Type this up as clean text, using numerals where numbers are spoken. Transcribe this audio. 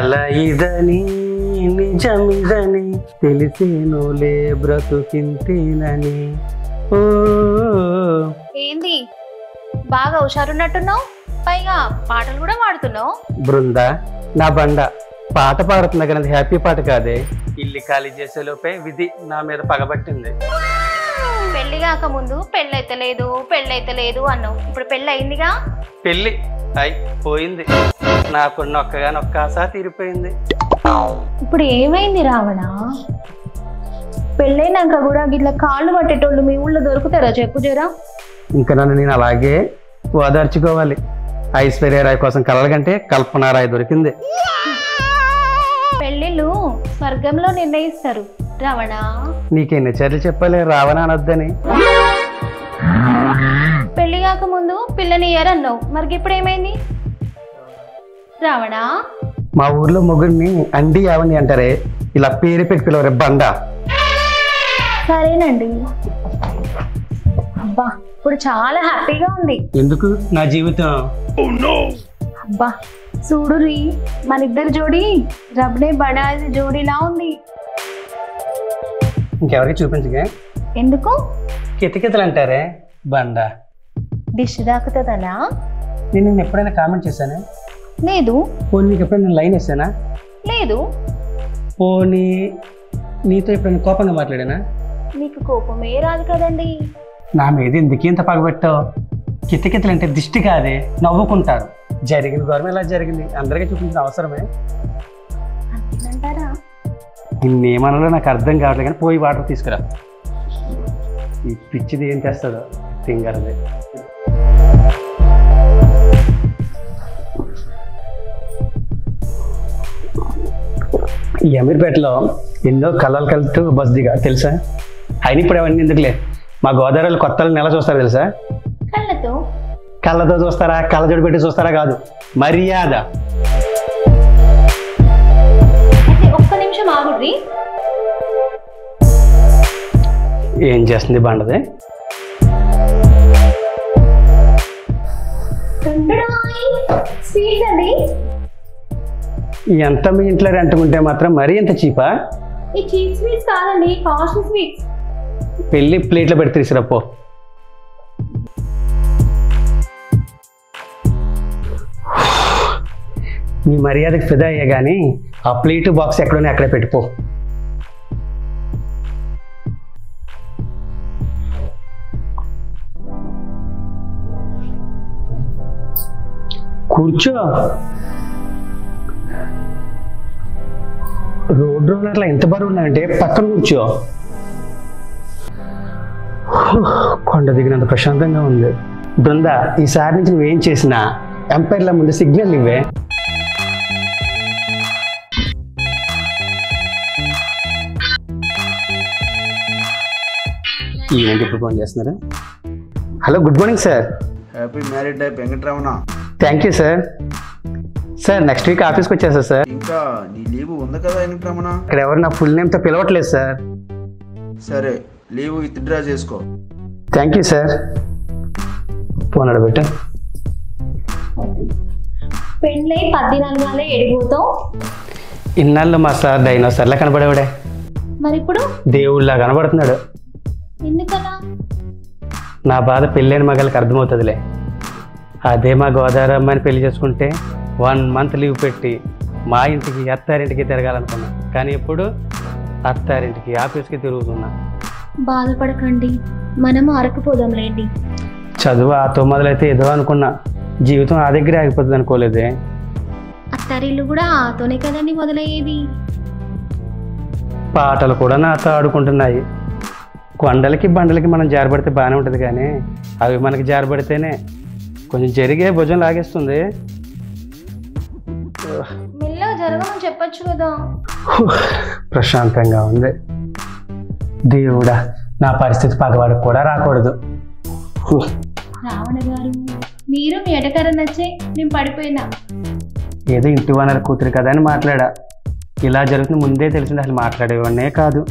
కల ఇదని నిజమిదని తెలిసేనులే బ్రతుకింతేనని. ఓ ఏంది బాగా హుషారున్నట్టున్నావు, పైగా పాటలు కూడా పాడుతున్నావు. బృంద నా బండ పాట పాడుతున్నా కానీ హ్యాపీ పాట కాదే. ఇల్లు ఖాళీ చేసే లోపే విధి నా మీద పగబట్టింది. పెళ్లి కాక ముందు పెళ్ళైతే లేదు అన్నావు, ఇప్పుడు పెళ్ళి అయిందిగా. పెళ్ళి అయిపోయింది, నాకున్న ఒక్కగానొక్క ఆశ తీరిపోయింది. ఇప్పుడు ఏమైంది రావణ? పెళ్ళైనాక కూడా గిట్లా కాళ్ళు పట్టేటోళ్ళు మీ ఊళ్ళో దొరుకుతారా చెప్పు జరా. ఇంకా నన్ను నేను అలాగే ఓదార్చుకోవాలి. ఐశ్వర్యరాయ్ కోసం కలగంటే కల్పనారాయ్ దొరికింది. పెళ్ళిళ్ళు స్వర్గంలో నిర్ణయిస్తారు రావణ. నీకెన్ని చర్యలు చెప్పాలి రావణ అనొద్దని. పెళ్లి కాక ముందు పిల్లని ఇయ్యారన్నావు, మరి ఇప్పుడు ఏమైంది రావణ? మా ఊర్లో మొగుడిని అండి యావని అంటారే, ఇలా పేరు పెట్టి పిలవరే బండ. సరేనండి. అబ్బా ఇప్పుడు చాలా హ్యాపీగా ఉంది. ఎందుకు నా జీవితం? అబ్బా చూడు రీ, మన ఇద్దరు జోడి రబ్నే బడాది జోడీలా ఉంది. ఇంకెవరికి చూపించగా. ఎందుకు? కితకితలు అంటారే బండ. డిష్ దాకుతుందనా? నేను నిన్ను ఎప్పుడైనా కామెంట్ చేశానా? లేదు. పోనీ నీకు ఎప్పుడైనా లైన్ వేసానా? లేదు. పోనీ నీతో ఎప్పుడైనా కోపంగా మాట్లాడానా? నీకు కోపమే రాదు కదండి. నా మీద ఎందుకు ఇంత పగబెట్టావు? కితకితలు అంటే దిష్టి కాదే, నవ్వుకుంటారు. జరిగింది గౌరవం ఎలా జరిగింది అందరికీ చూపించిన అవసరమే అంటారా? నిన్నేమనలో నాకు అర్థం కావట్లేదు, కానీ పోయి వాటర్ తీసుకురా. ఈ పిచ్చిది ఏం చేస్తుందో తింగరది. ఈ అమీర్పేటలో ఎన్నో కళలు కలుతూ బస్ దిగా తెలుసా. అయినా ఇప్పుడు అవన్నీ ఎందుకులే, మా గోదావరిలో కొత్తలు నెల చూస్తారు తెలుసా. కళ్ళతో చూస్తారా, కళ్ళజోడు పెట్టి చూస్తారా కాదు, మర్యాద. ఒక్క నిమిషం ఆగుర్రి. ఏం చేస్తుంది బండది? ఎంత మీ ఇంట్లో రెంటుకుంటే మాత్రం మరీ ఎంత చీపా? ఈ చీప్ స్వీట్స్ కాదండి, కాస్ట్లీ స్వీట్స్. పెళ్ళి ప్లేట్లో పెట్టి తీసుకురాపో. నీ మర్యాదకి ఫిదా అయ్యా కానీ ఆ ప్లేట్ బాక్స్ ఎక్కడోనే అక్కడే పెట్టిపో. కూర్చో. రోడ్ రోలర్లా ఎంత బరువు ఉన్నాయంటే పక్కన కూర్చో. కొండ దిగినంత ప్రశాంతంగా ఉంది. బృంద ఈసారి నుంచి నువ్వేం చేసినా ఎంపైర్ల ముందు సిగ్నల్ ఇవ్వే. ఏంటి ఇప్పుడు ఫోన్ చేస్తున్నారా? Hello, good morning sir. Happy married life Venkataramana. Thank you sir. Sir next week ఆఫీస్కి వచ్చేస్తా సార్. ఇంకా నీ లీవ్ ఉంది కదా వెంకటరమణ? ఇక్కడ ఎవరు నా ఫుల్ నేమ్తో పిలవట్లేదు సార్. సరే లీవ్ విత్డ్రా చేసుకో. Thank you sir. ఫోన్ అడబెట్టు. పెళ్ళై 14 నాళ్ళే ఎడిపోతావు. ఇన్నాళ్ళు మా సార్ డైనోసార్లా కనబడేవాడే, మరి ఇప్పుడు దేవుళ్ళలా కనబడుతున్నాడు. ఎందుకలా? నా బాధ పెళ్ళైన మగాళ్ళకి అర్థమవుతుందిలే. అదే మా గోదావరి అమ్మాయిని పెళ్లి చేసుకుంటే 1 మంత్ లీవ్ పెట్టి మా ఇంటికి అత్తారింటికి తిరగాలనుకున్నా, కానీ ఇప్పుడు అత్తారింటికి ఆఫీస్కి తిరుగుతున్నా. బాధపడకండి, మనము అరకపోదాంలేండి. చదువు ఆతో మొదలైతే ఏదో అనుకున్నా, జీవితం ఆ దగ్గరే ఆగిపోతుంది అనుకోలేదే. అత్తారిల్లు కూడా ఆతోనే కదండి మొదలయ్యేది. పాటలు కూడా నాతో ఆడుకుంటున్నాయి. కొండలకి బండలకి మనం జారబడితే బాగానే ఉంటుంది, కానీ అవి మనకి జారబడితేనే కొంచెం జరిగే భుజం లాగేస్తుంది. మెల్లగా జరగమని చెప్పొచ్చు కదా. ప్రశాంతంగా ఉంది. దేవుడా, నా పరిస్థితి పగవాడికి కూడా రాకూడదు. రావణ గారు, మీరు మీ ఎటకర నచ్చే నేను పడిపోయినా. ఏదో ఇంటి వనరు కూతురు కదా అని మాట్లాడా. ఇలా జరుగుతుంది ముందే తెలిసింది, అసలు మాట్లాడేవాడినే కాదు.